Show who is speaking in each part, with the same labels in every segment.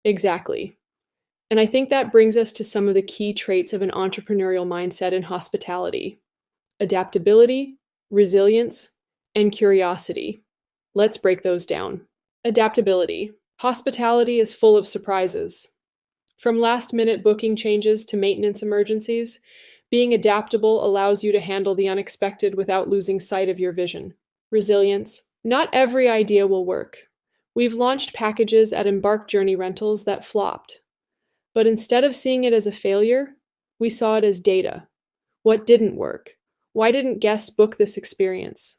Speaker 1: Exactly. And I think that brings us to some of the key traits of an entrepreneurial mindset in hospitality: adaptability, resilience, and curiosity. Let's break those down. Adaptability. Hospitality is full of surprises. From last minute booking changes to maintenance emergencies, being adaptable allows you to handle the unexpected without losing sight of your vision. Resilience. Not every idea will work. We've launched packages at Embark Journey Rentals that flopped, but instead of seeing it as a failure, we saw it as data. What didn't work? Why didn't guests book this experience?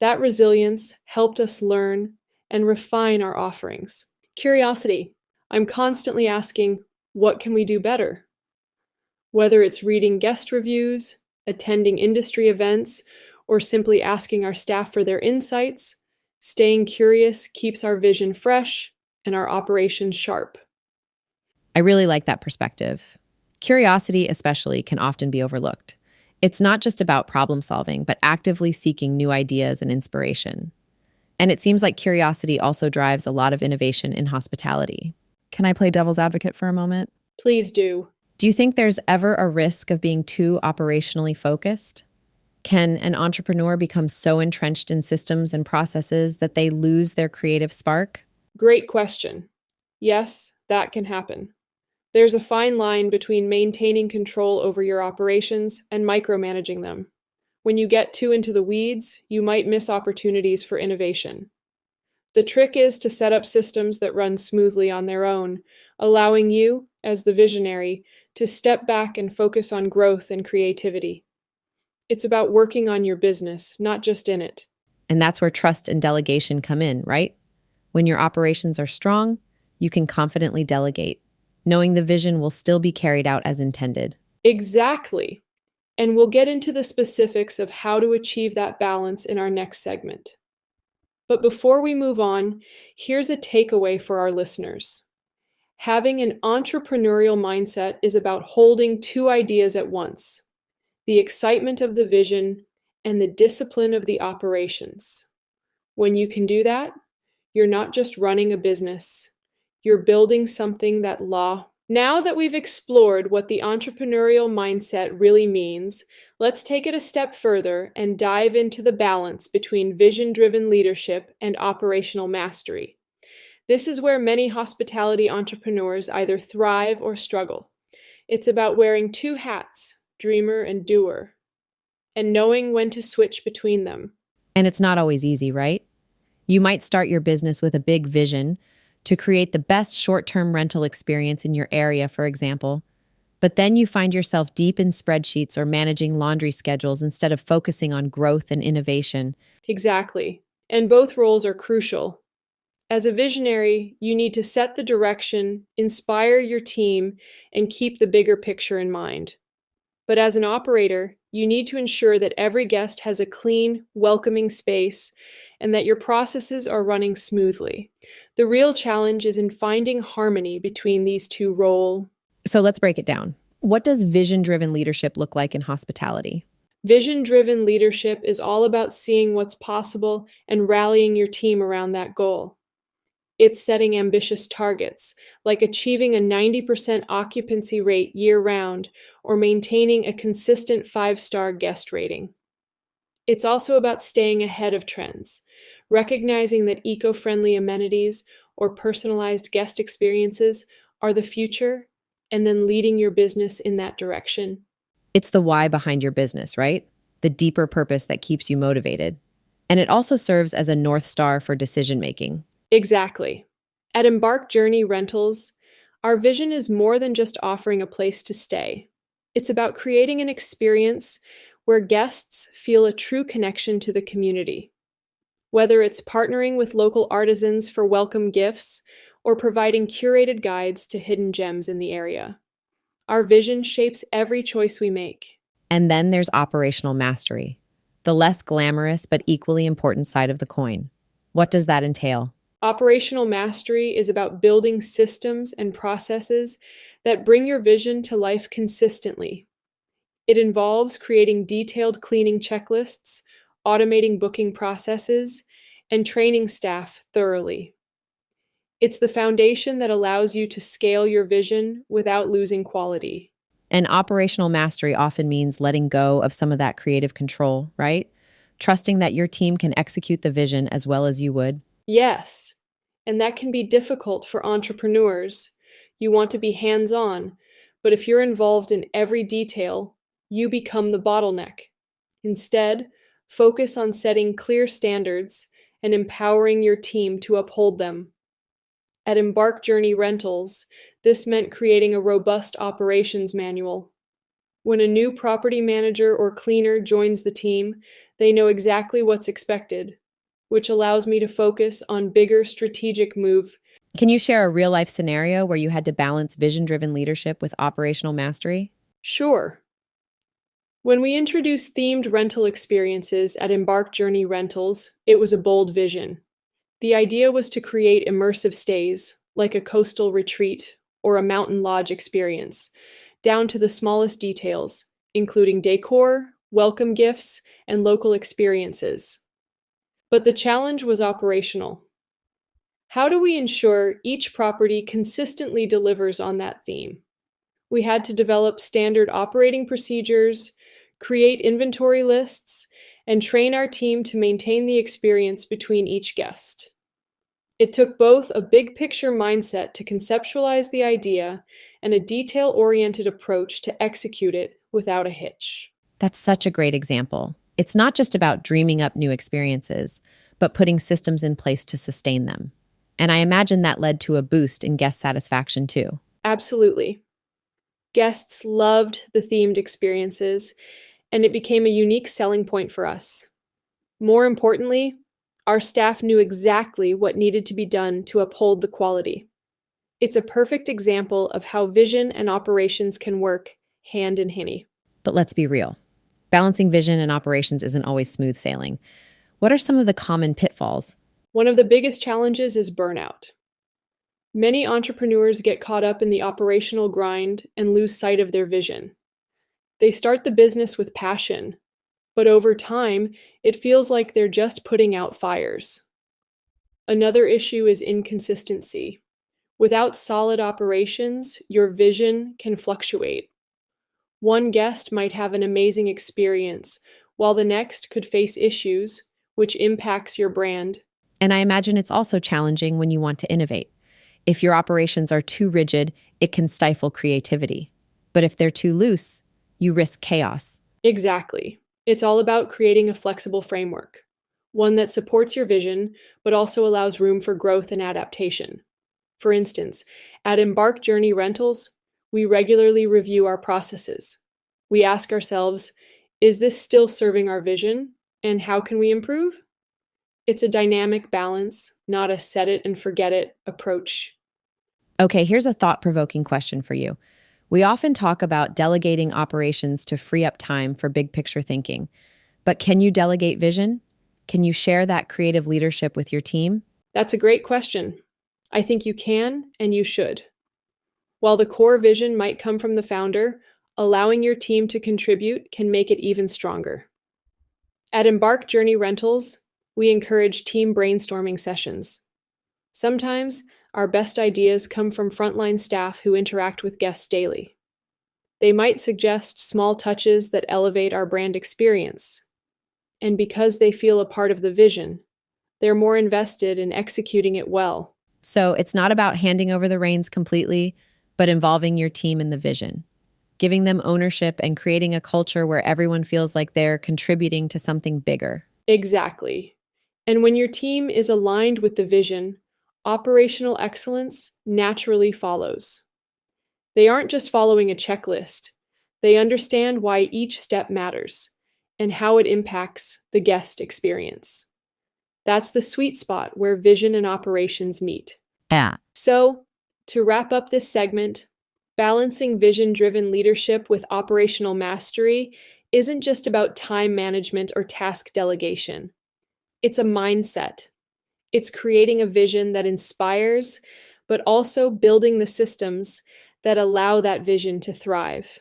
Speaker 1: That resilience helped us learn and refine our offerings. Curiosity. I'm constantly asking, what can we do better? Whether it's reading guest reviews, attending industry events, or simply asking our staff for their insights, staying curious keeps our vision fresh and our operations sharp.
Speaker 2: I really like that perspective. Curiosity, especially, can often be overlooked. It's not just about problem solving, but actively seeking new ideas and inspiration. And it seems like curiosity also drives a lot of innovation in hospitality. Can I play devil's advocate for a moment?
Speaker 1: Please do.
Speaker 2: Do you think there's ever a risk of being too operationally focused? Can an entrepreneur become so entrenched in systems and processes that they lose their creative spark?
Speaker 1: Great question. Yes, that can happen. There's a fine line between maintaining control over your operations and micromanaging them. When you get too into the weeds, you might miss opportunities for innovation. The trick is to set up systems that run smoothly on their own, allowing you, as the visionary, to step back and focus on growth and creativity. It's about working on your business, not just in it.
Speaker 2: And that's where trust and delegation come in, right? When your operations are strong, you can confidently delegate, knowing the vision will still be carried out as intended.
Speaker 1: Exactly. And we'll get into the specifics of how to achieve that balance in our next segment. But before we move on, here's a takeaway for our listeners. Having an entrepreneurial mindset is about holding two ideas at once: the excitement of the vision and the discipline of the operations. When you can do that, you're not just running a business, you're building something that law. Now that we've explored what the entrepreneurial mindset really means, let's take it a step further and dive into the balance between vision-driven leadership and operational mastery. This is where many hospitality entrepreneurs either thrive or struggle. It's about wearing two hats, dreamer and doer, and knowing when to switch between them.
Speaker 2: And it's not always easy, right? You might start your business with a big vision to create the best short-term rental experience in your area, for example. But then you find yourself deep in spreadsheets or managing laundry schedules instead of focusing on growth and innovation.
Speaker 1: Exactly. And both roles are crucial. As a visionary, you need to set the direction, inspire your team, and keep the bigger picture in mind. But as an operator, you need to ensure that every guest has a clean, welcoming space and that your processes are running smoothly. The real challenge is in finding harmony between these two roles.
Speaker 2: So let's break it down. What does vision-driven leadership look like in hospitality?
Speaker 1: Vision-driven leadership is all about seeing what's possible and rallying your team around that goal. It's setting ambitious targets, like achieving a 90% occupancy rate year-round or maintaining a consistent 5-star guest rating. It's also about staying ahead of trends, recognizing that eco-friendly amenities or personalized guest experiences are the future, and then leading your business in that direction.
Speaker 2: It's the why behind your business, right? The deeper purpose that keeps you motivated. And it also serves as a North Star for decision-making.
Speaker 1: Exactly. At Embark Journey Rentals, our vision is more than just offering a place to stay. It's about creating an experience where guests feel a true connection to the community. Whether it's partnering with local artisans for welcome gifts or providing curated guides to hidden gems in the area, our vision shapes every choice we make.
Speaker 2: And then there's operational mastery, the less glamorous but equally important side of the coin. What does that entail?
Speaker 1: Operational mastery is about building systems and processes that bring your vision to life consistently. It involves creating detailed cleaning checklists, automating booking processes, and training staff thoroughly. It's the foundation that allows you to scale your vision without losing quality.
Speaker 2: And operational mastery often means letting go of some of that creative control, right? Trusting that your team can execute the vision as well as you would.
Speaker 1: Yes, and that can be difficult for entrepreneurs. You want to be hands on, but if you're involved in every detail, you become the bottleneck. Instead, focus on setting clear standards and empowering your team to uphold them. At Embark Journey Rentals, this meant creating a robust operations manual. When a new property manager or cleaner joins the team, they know exactly what's expected, which allows me to focus on bigger strategic move.
Speaker 2: Can you share a real life scenario where you had to balance vision driven leadership with operational mastery?
Speaker 1: Sure. When we introduced themed rental experiences at Embark Journey Rentals, it was a bold vision. The idea was to create immersive stays, like a coastal retreat or a mountain lodge experience, down to the smallest details, including decor, welcome gifts, and local experiences. But the challenge was operational. How do we ensure each property consistently delivers on that theme? We had to develop standard operating procedures, create inventory lists, and train our team to maintain the experience between each guest. It took both a big picture mindset to conceptualize the idea and a detail oriented approach to execute it without a hitch.
Speaker 2: That's such a great example. It's not just about dreaming up new experiences, but putting systems in place to sustain them. And I imagine that led to a boost in guest satisfaction too.
Speaker 1: Absolutely. Guests loved the themed experiences, and it became a unique selling point for us. More importantly, our staff knew exactly what needed to be done to uphold the quality. It's a perfect example of how vision and operations can work hand in hand.
Speaker 2: But let's be real. Balancing vision and operations isn't always smooth sailing. What are some of the common pitfalls?
Speaker 1: One of the biggest challenges is burnout. Many entrepreneurs get caught up in the operational grind and lose sight of their vision. They start the business with passion, but over time, it feels like they're just putting out fires. Another issue is inconsistency. Without solid operations, your vision can fluctuate. One guest might have an amazing experience, while the next could face issues, which impacts your brand.
Speaker 2: And I imagine it's also challenging when you want to innovate. If your operations are too rigid, it can stifle creativity. But if they're too loose, you risk chaos.
Speaker 1: Exactly. It's all about creating a flexible framework, one that supports your vision, but also allows room for growth and adaptation. For instance, at Embark Journey Rentals, we regularly review our processes. We ask ourselves, is this still serving our vision? And how can we improve? It's a dynamic balance, not a set it and forget it approach.
Speaker 2: Okay, here's a thought provoking question for you. We often talk about delegating operations to free up time for big picture thinking. But can you delegate vision? Can you share that creative leadership with your team?
Speaker 1: That's a great question. I think you can and you should. While the core vision might come from the founder, allowing your team to contribute can make it even stronger. At Embark Journey Rentals, we encourage team brainstorming sessions. Sometimes, our best ideas come from frontline staff who interact with guests daily. They might suggest small touches that elevate our brand experience. And because they feel a part of the vision, they're more invested in executing it well.
Speaker 2: So it's not about handing over the reins completely, but involving your team in the vision, giving them ownership and creating a culture where everyone feels like they're contributing to something bigger.
Speaker 1: Exactly. And when your team is aligned with the vision, operational excellence naturally follows. They aren't just following a checklist, they understand why each step matters and how it impacts the guest experience. That's the sweet spot where vision and operations meet.
Speaker 2: Yeah.
Speaker 1: So, to wrap up this segment, balancing vision driven leadership with operational mastery isn't just about time management or task delegation. It's a mindset. It's creating a vision that inspires, but also building the systems that allow that vision to thrive.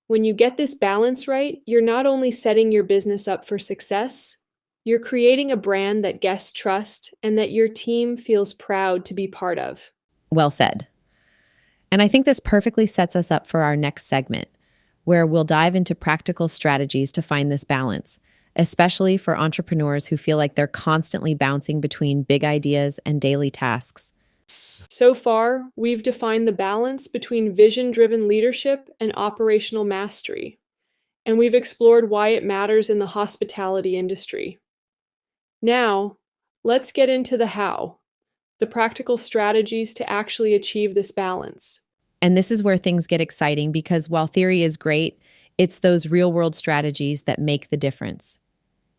Speaker 1: When you get this balance right, you're not only setting your business up for success, You're creating a brand that guests trust and that your team feels proud to be part of.
Speaker 2: Well said. And I think this perfectly sets us up for our next segment, where we'll dive into practical strategies to find this balance, especially for entrepreneurs who feel like they're constantly bouncing between big ideas and daily tasks.
Speaker 1: So far, we've defined the balance between vision driven leadership and operational mastery, and we've explored why it matters in the hospitality industry. Now, let's get into the how, the practical strategies to actually achieve this balance.
Speaker 2: And this is where things get exciting because while theory is great, it's those real world strategies that make the difference.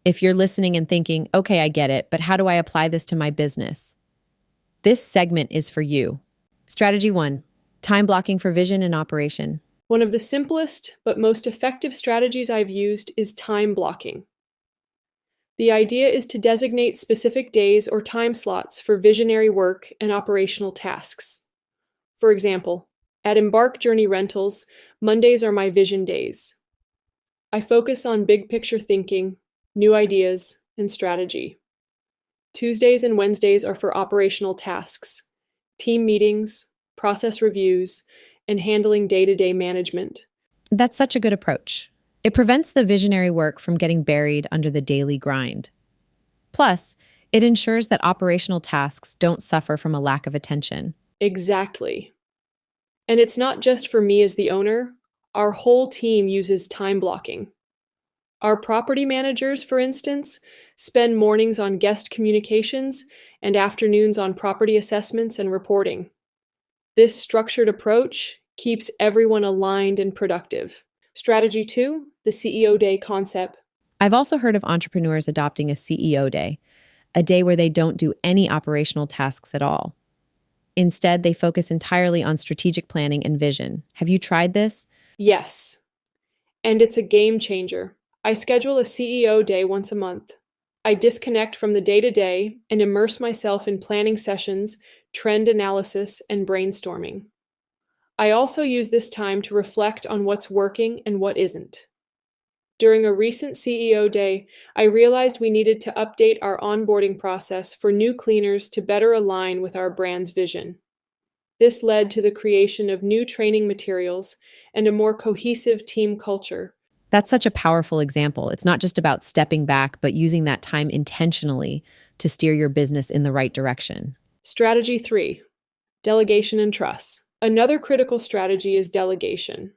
Speaker 2: If you're listening and thinking, okay, I get it, but how do I apply this to my business? This segment is for you. Strategy 1, time blocking for vision and operation.
Speaker 1: One of the simplest but most effective strategies I've used is time blocking. The idea is to designate specific days or time slots for visionary work and operational tasks. For example, at Embark Journey Rentals, Mondays are my vision days. I focus on big picture thinking, new ideas, and strategy. Tuesdays and Wednesdays are for operational tasks, team meetings, process reviews, and handling day-to-day management.
Speaker 2: That's such a good approach. It prevents the visionary work from getting buried under the daily grind. Plus, it ensures that operational tasks don't suffer from a lack of attention.
Speaker 1: Exactly. And it's not just for me as the owner, our whole team uses time blocking. Our property managers, for instance, spend mornings on guest communications and afternoons on property assessments and reporting. This structured approach keeps everyone aligned and productive. Strategy 2, the CEO Day concept.
Speaker 2: I've also heard of entrepreneurs adopting a CEO day, a day where they don't do any operational tasks at all. Instead, they focus entirely on strategic planning and vision. Have you tried this?
Speaker 1: Yes, and it's a game changer. I schedule a CEO day once a month. I disconnect from the day-to-day and immerse myself in planning sessions, trend analysis, and brainstorming. I also use this time to reflect on what's working and what isn't. During a recent CEO day, I realized we needed to update our onboarding process for new cleaners to better align with our brand's vision. This led to the creation of new training materials and a more cohesive team culture.
Speaker 2: That's such a powerful example. It's not just about stepping back, but using that time intentionally to steer your business in the right direction.
Speaker 1: Strategy 3, delegation and trust. Another critical strategy is delegation.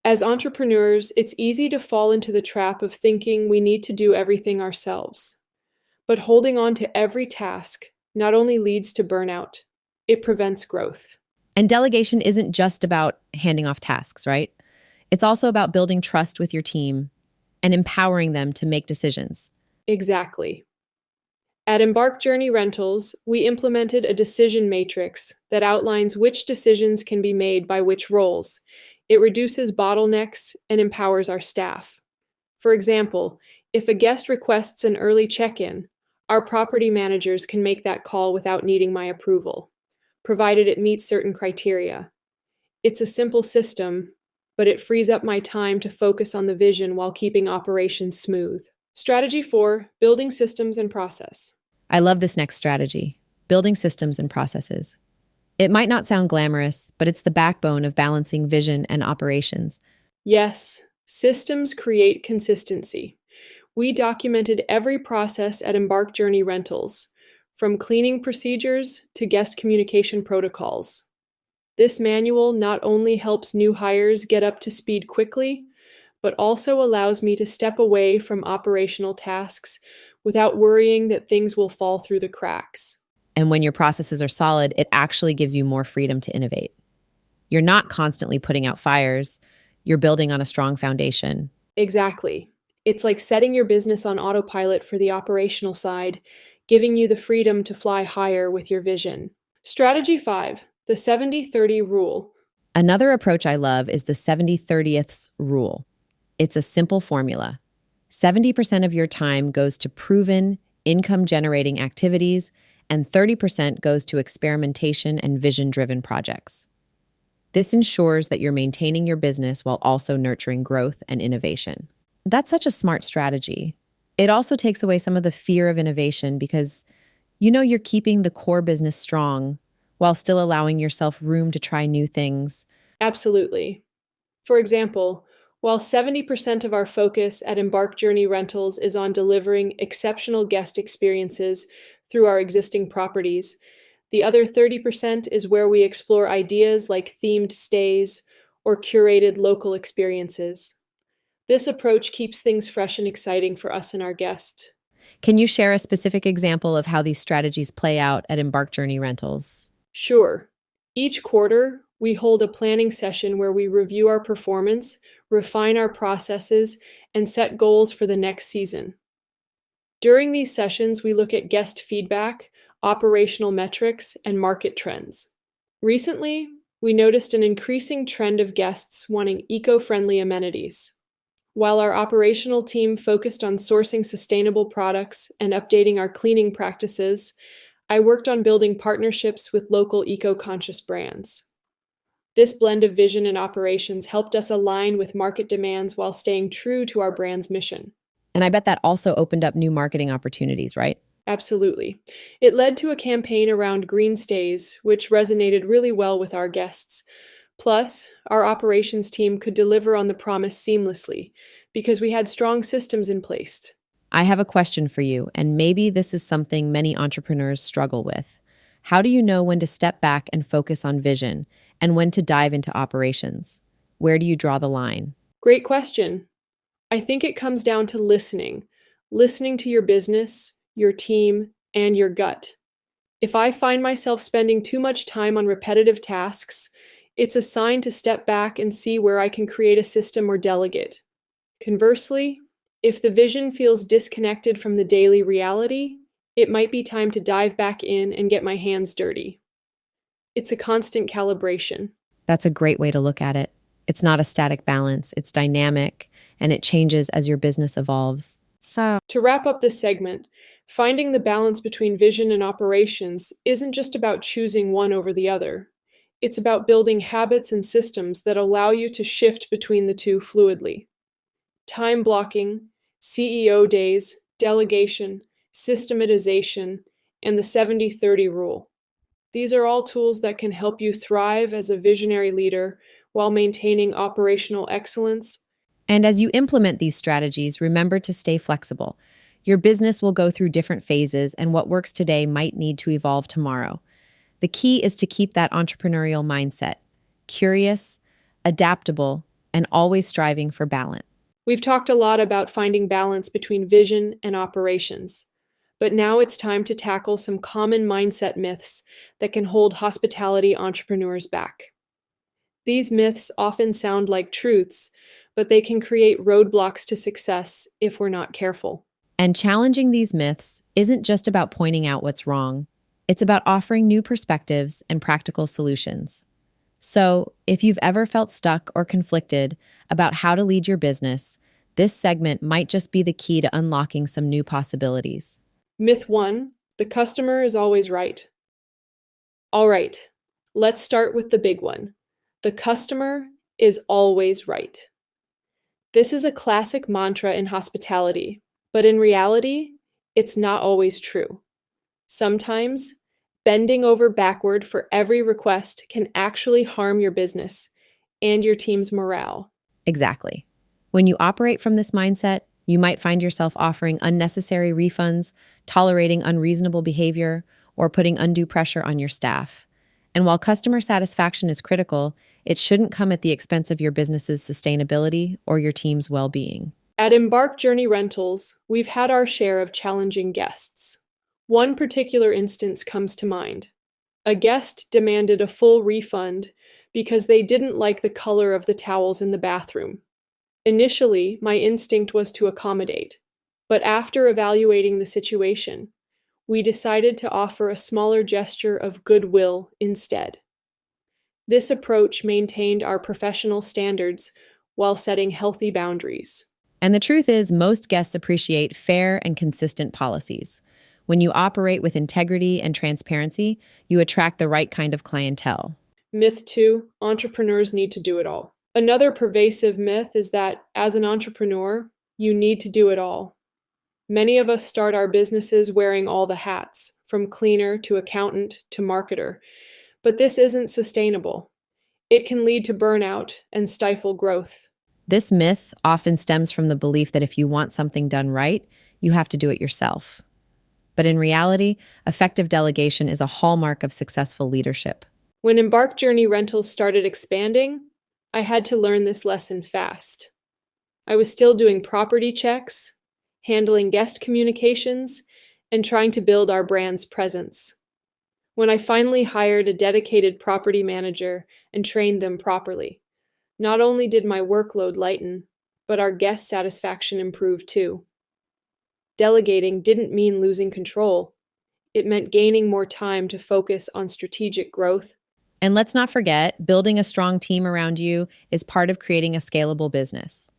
Speaker 1: As entrepreneurs, it's easy to fall into the trap of thinking we need to do everything ourselves. But holding on to every task not only leads to burnout, it prevents growth.
Speaker 2: And delegation isn't just about handing off tasks, right? It's also about building trust with your team and empowering them to make decisions.
Speaker 1: Exactly. At Embark Journey Rentals, we implemented a decision matrix that outlines which decisions can be made by which roles. It reduces bottlenecks and empowers our staff. For example, if a guest requests an early check-in, our property managers can make that call without needing my approval, provided it meets certain criteria. It's a simple system, but it frees up my time to focus on the vision while keeping operations smooth. Strategy 4, building systems and process.
Speaker 2: I love this next strategy, building systems and processes. It might not sound glamorous, but it's the backbone of balancing vision and operations.
Speaker 1: Yes, systems create consistency. We documented every process at Embark Journey Rentals, from cleaning procedures to guest communication protocols. This manual not only helps new hires get up to speed quickly, but also allows me to step away from operational tasks without worrying that things will fall through the cracks.
Speaker 2: And when your processes are solid, it actually gives you more freedom to innovate. You're not constantly putting out fires, you're building on a strong foundation.
Speaker 1: Exactly. It's like setting your business on autopilot for the operational side, giving you the freedom to fly higher with your vision. Strategy 5, the 70-30 rule.
Speaker 2: Another approach I love is the 70/30ths rule. It's a simple formula. 70% of your time goes to proven, income-generating activities, and 30% goes to experimentation and vision-driven projects. This ensures that you're maintaining your business while also nurturing growth and innovation. That's such a smart strategy. It also takes away some of the fear of innovation because you know you're keeping the core business strong while still allowing yourself room to try new things.
Speaker 1: Absolutely. For example, while 70% of our focus at Embark Journey Rentals is on delivering exceptional guest experiences through our existing properties, the other 30% is where we explore ideas like themed stays or curated local experiences. This approach keeps things fresh and exciting for us and our guests.
Speaker 2: Can you share a specific example of how these strategies play out at Embark Journey Rentals?
Speaker 1: Sure. Each quarter, we hold a planning session where we review our performance, refine our processes, and set goals for the next season. During these sessions, we look at guest feedback, operational metrics, and market trends. Recently, we noticed an increasing trend of guests wanting eco friendly amenities. While our operational team focused on sourcing sustainable products and updating our cleaning practices, I worked on building partnerships with local eco conscious brands. This blend of vision and operations helped us align with market demands while staying true to our brand's mission.
Speaker 2: And I bet that also opened up new marketing opportunities, right?
Speaker 1: Absolutely. It led to a campaign around green stays, which resonated really well with our guests. Plus, our operations team could deliver on the promise seamlessly because we had strong systems in place.
Speaker 2: I have a question for you, and maybe this is something many entrepreneurs struggle with. How do you know when to step back and focus on vision and when to dive into operations? Where do you draw the line?
Speaker 1: Great question. I think it comes down to listening to your business, your team, and your gut. If I find myself spending too much time on repetitive tasks, it's a sign to step back and see where I can create a system or delegate. Conversely, if the vision feels disconnected from the daily reality, it might be time to dive back in and get my hands dirty. It's a constant calibration.
Speaker 2: That's a great way to look at it. It's not a static balance, it's dynamic, and it changes as your business evolves.
Speaker 1: To wrap up this segment, finding the balance between vision and operations isn't just about choosing one over the other. It's about building habits and systems that allow you to shift between the two fluidly. Time blocking, CEO days, delegation, systematization, and the 70-30 rule. These are all tools that can help you thrive as a visionary leader while maintaining operational excellence.
Speaker 2: And as you implement these strategies, remember to stay flexible. Your business will go through different phases, and what works today might need to evolve tomorrow. The key is to keep that entrepreneurial mindset, curious, adaptable, and always striving for balance.
Speaker 1: We've talked a lot about finding balance between vision and operations, but now it's time to tackle some common mindset myths that can hold hospitality entrepreneurs back. These myths often sound like truths, but they can create roadblocks to success if we're not careful.
Speaker 2: And challenging these myths isn't just about pointing out what's wrong, it's about offering new perspectives and practical solutions. So, if you've ever felt stuck or conflicted about how to lead your business, this segment might just be the key to unlocking some new possibilities.
Speaker 1: Myth 1: the customer is always right. All right, let's start with the big one. The customer is always right. This is a classic mantra in hospitality, but in reality, it's not always true. Sometimes, bending over backward for every request can actually harm your business and your team's morale.
Speaker 2: Exactly. When you operate from this mindset, you might find yourself offering unnecessary refunds, tolerating unreasonable behavior, or putting undue pressure on your staff. And while customer satisfaction is critical, it shouldn't come at the expense of your business's sustainability or your team's well-being.
Speaker 1: At Embark Journey Rentals, we've had our share of challenging guests. One particular instance comes to mind. A guest demanded a full refund because they didn't like the color of the towels in the bathroom. Initially, my instinct was to accommodate, but after evaluating the situation, we decided to offer a smaller gesture of goodwill instead. This approach maintained our professional standards while setting healthy boundaries.
Speaker 2: And the truth is, most guests appreciate fair and consistent policies. When you operate with integrity and transparency, you attract the right kind of clientele.
Speaker 1: Myth 2: entrepreneurs need to do it all. Another pervasive myth is that as an entrepreneur, you need to do it all. Many of us start our businesses wearing all the hats, from cleaner to accountant to marketer, but this isn't sustainable. It can lead to burnout and stifle growth.
Speaker 2: This myth often stems from the belief that if you want something done right, you have to do it yourself. But in reality, effective delegation is a hallmark of successful leadership.
Speaker 1: When Embark Journey Rentals started expanding, I had to learn this lesson fast. I was still doing property checks, handling guest communications, and trying to build our brand's presence. When I finally hired a dedicated property manager and trained them properly, not only did my workload lighten, but our guest satisfaction improved too. Delegating didn't mean losing control. It meant gaining more time to focus on strategic growth.
Speaker 2: And let's not forget, building a strong team around you is part of creating a scalable business.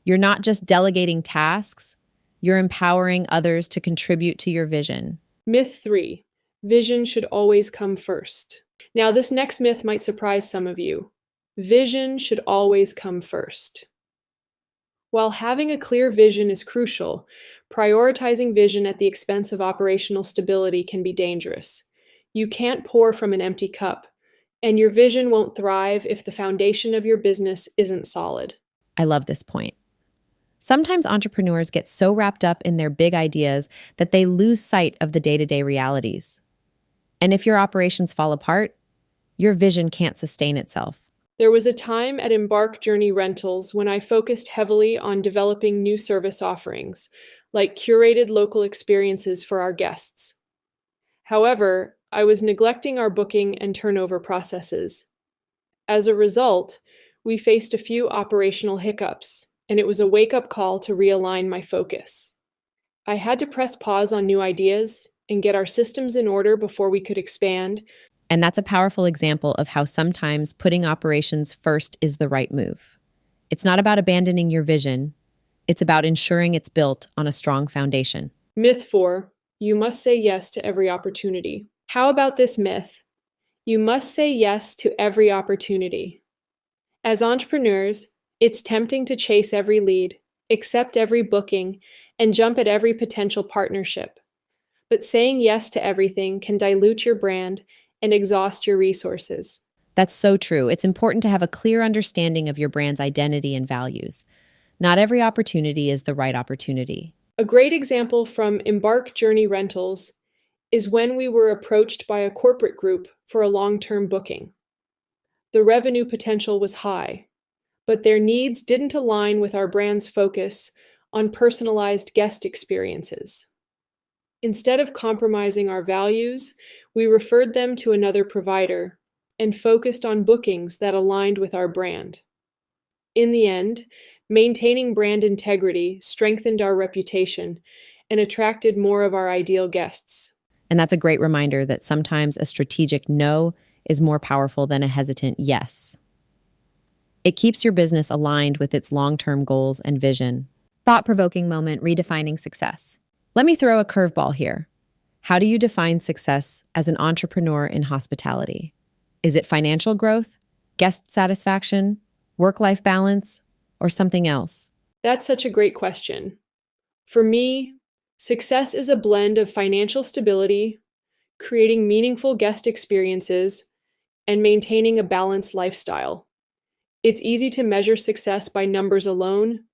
Speaker 2: You're not just delegating tasks, you're empowering others to contribute to your vision.
Speaker 1: Myth 3: vision should always come first. Now, this next myth might surprise some of you. Vision should always come first. While having a clear vision is crucial, prioritizing vision at the expense of operational stability can be dangerous. You can't pour from an empty cup, and your vision won't thrive if the foundation of your business isn't solid.
Speaker 2: I love this point. Sometimes entrepreneurs get so wrapped up in their big ideas that they lose sight of the day-to-day realities. And if your operations fall apart, your vision can't sustain itself.
Speaker 1: There was a time at Embark Journey Rentals when I focused heavily on developing new service offerings, like curated local experiences for our guests. However, I was neglecting our booking and turnover processes. As a result, we faced a few operational hiccups, and it was a wake-up call to realign my focus. I had to press pause on new ideas and get our systems in order before we could expand.
Speaker 2: And that's a powerful example of how sometimes putting operations first is the right move. It's not about abandoning your vision. It's about ensuring it's built on a strong foundation.
Speaker 1: Myth 4: you must say yes to every opportunity. How about this myth? You must say yes to every opportunity. As entrepreneurs, it's tempting to chase every lead, accept every booking, and jump at every potential partnership. But saying yes to everything can dilute your brand and exhaust your resources.
Speaker 2: That's so true. It's important to have a clear understanding of your brand's identity and values. Not every opportunity is the right opportunity.
Speaker 1: A great example from Embark Journey Rentals is when we were approached by a corporate group for a long-term booking. The revenue potential was high, but their needs didn't align with our brand's focus on personalized guest experiences. Instead of compromising our values, we referred them to another provider and focused on bookings that aligned with our brand. In the end, maintaining brand integrity strengthened our reputation and attracted more of our ideal guests.
Speaker 2: And that's a great reminder that sometimes a strategic no is more powerful than a hesitant yes. It keeps your business aligned with its long-term goals and vision. Thought-provoking moment redefining success. Let me throw a curveball here. How do you define success as an entrepreneur in hospitality? Is it financial growth, guest satisfaction, work-life balance, or something else?
Speaker 1: That's such a great question. For me, success is a blend of financial stability, creating meaningful guest experiences, and maintaining a balanced lifestyle. It's easy to measure success by numbers alone,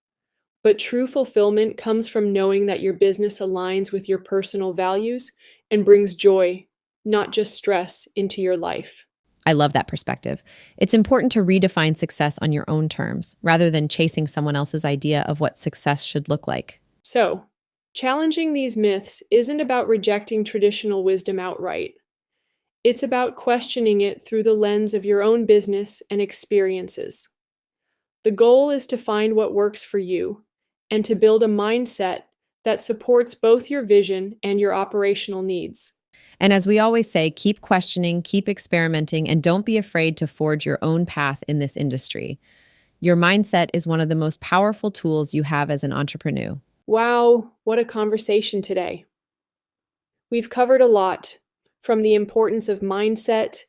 Speaker 1: but true fulfillment comes from knowing that your business aligns with your personal values and brings joy, not just stress, into your life.
Speaker 2: I love that perspective. It's important to redefine success on your own terms, rather than chasing someone else's idea of what success should look like.
Speaker 1: So, challenging these myths isn't about rejecting traditional wisdom outright. It's about questioning it through the lens of your own business and experiences. The goal is to find what works for you and to build a mindset that supports both your vision and your operational needs.
Speaker 2: And as we always say, keep questioning, keep experimenting, and don't be afraid to forge your own path in this industry. Your mindset is one of the most powerful tools you have as an entrepreneur.
Speaker 1: Wow, what a conversation today. We've covered a lot, from the importance of mindset,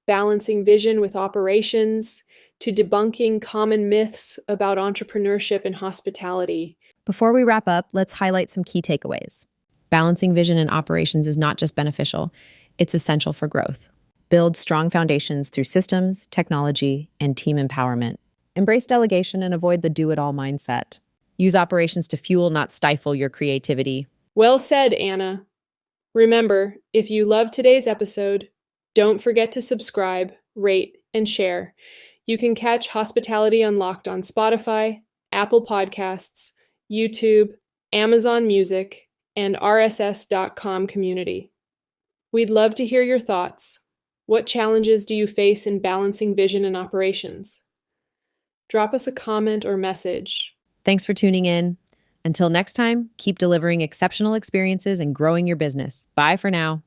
Speaker 1: balancing vision with operations, to debunking common myths about entrepreneurship and hospitality.
Speaker 2: Before we wrap up, let's highlight some key takeaways. Balancing vision and operations is not just beneficial, it's essential for growth. Build strong foundations through systems, technology, and team empowerment. Embrace delegation and avoid the do-it-all mindset. Use operations to fuel, not stifle your creativity.
Speaker 1: Well said, Anna. Remember, if you loved today's episode, don't forget to subscribe, rate, and share. You can catch Hospitality Unlocked on Spotify, Apple Podcasts, YouTube, Amazon Music, and RSS.com community. We'd love to hear your thoughts. What challenges do you face in balancing vision and operations? Drop us a comment or message.
Speaker 2: Thanks for tuning in. Until next time, keep delivering exceptional experiences and growing your business. Bye for now.